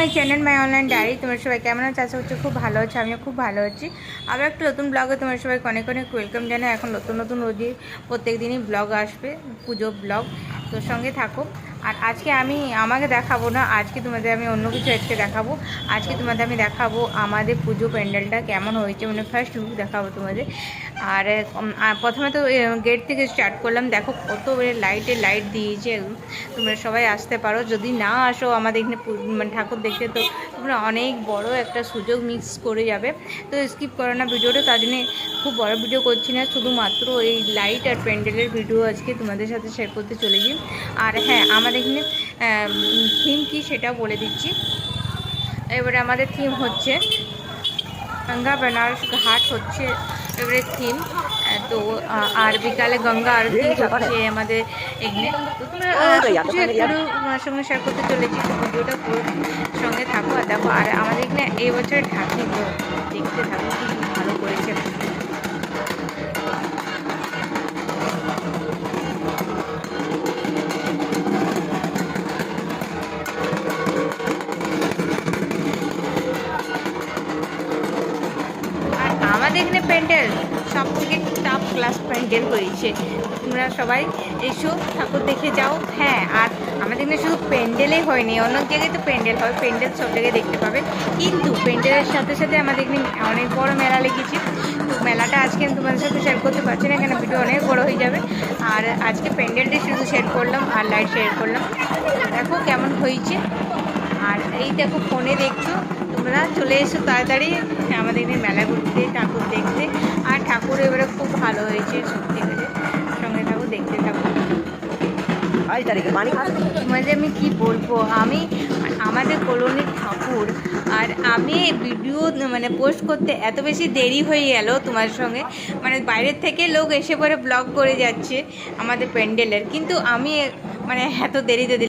My channel my online diary. তোমার সবাই কেমন আছে? আশা করছি খুব ভালো আছে। আমিও খুব ভালো আছি। আবার একটা নতুন ব্লগে তোমার সবাইকে অনেক অনেক ওয়েলকাম জানাই। এখন নতুন নতুন রোজই প্রত্যেক দিনই ব্লগ আসবে, পুজো ব্লগ, তোর সঙ্গে থাকো। আর আজকে আমি আমাকে দেখাবো না, আজকে তোমাদের আমি অন্য কিছু আজকে দেখাবো। আজকে তোমাদের আমি দেখাবো আমাদের পুজো প্যান্ডেলটা কেমন হয়েছে, মানে ফার্স্ট লুক দেখাবো তোমাদের। আর প্রথমে তো গেট থেকে স্টার্ট করলাম। দেখো কত লাইট দিয়েছে, তোমরা সবাই আসতে পারো। যদি না আসো আমাদের এখানে মানে ঠাকুর দেখতে, তো তোমরা অনেক বড় একটা সুযোগ মিস করে যাবে। তো স্কিপ করো না ভিডিওটা, তার জন্যে খুব বড় ভিডিও করছি না, শুধুমাত্র এই লাইট আর প্যান্ডেলের ভিডিও আজকে তোমাদের সাথে শেয়ার করতে চলেছি। আর হ্যাঁ, আমাদের এখানে থিম কি সেটাও বলে দিচ্ছি। এবারে আমাদের থিম হচ্ছে গঙ্গা বেনারস ঘাট হচ্ছে এবারে থিম। তো আর বিকালে গঙ্গা আরতি হচ্ছে আমাদের এখানে। তো তোমরা কিছু একটু তোমার সঙ্গে শেয়ার করতে চলেছি, তো ভিডিওটা পুরো সঙ্গে থাকো। আর দেখো, আর আমাদের এখানে এই বছর ঢাকি তো দেখতে থাকো, খুব ভালো করেছে। আমাদের এখানে প্যান্ডেল সব থেকে টপ ক্লাস প্যান্ডেল হয়েছে। তোমরা সবাই এসো, ঠাকুর দেখে যাও। হ্যাঁ, আর আমাদের এখানে শুধু প্যান্ডেলেই হয়নি, অনেক জায়গায় তো প্যান্ডেল হয়, প্যান্ডেল সব জায়গায় দেখতে পাবে। কিন্তু প্যান্ডেলের সাথে সাথে আমাদের এখানে অনেক বড় মেলা লেগেছে। তো মেলাটা আজকে আমি তোমাদের সাথে শেয়ার করতে পারছি না, কেন ভিডিও অনেক বড় হয়ে যাবে। আর আজকে প্যান্ডেলটা শুধু শেয়ার করলাম আর লাইট শেয়ার করলাম। দেখো কেমন হয়েছে। আর এই দেখো ফোনে দেখছো, তোমরা চলে এসো তাড়াতাড়ি আমাদের এখানে মেলা ঘুরতে, ঠাকুর দেখতে। আর ঠাকুর এবারে খুব ভালো হয়েছে সত্যি করে। সঙ্গে থাকো, দেখতে থাকো। তোমাদের আমি কি বলবো, আমি আমাদের কলোনির ঠাকুর, আর আমি ভিডিও মানে পোস্ট করতে এত বেশি দেরি হয়ে গেল তোমার সঙ্গে, মানে বাইরের থেকে লোক এসে পরে ব্লগ করে যাচ্ছে আমাদের প্যান্ডেলের, কিন্তু আমি মানে এত দেরিতে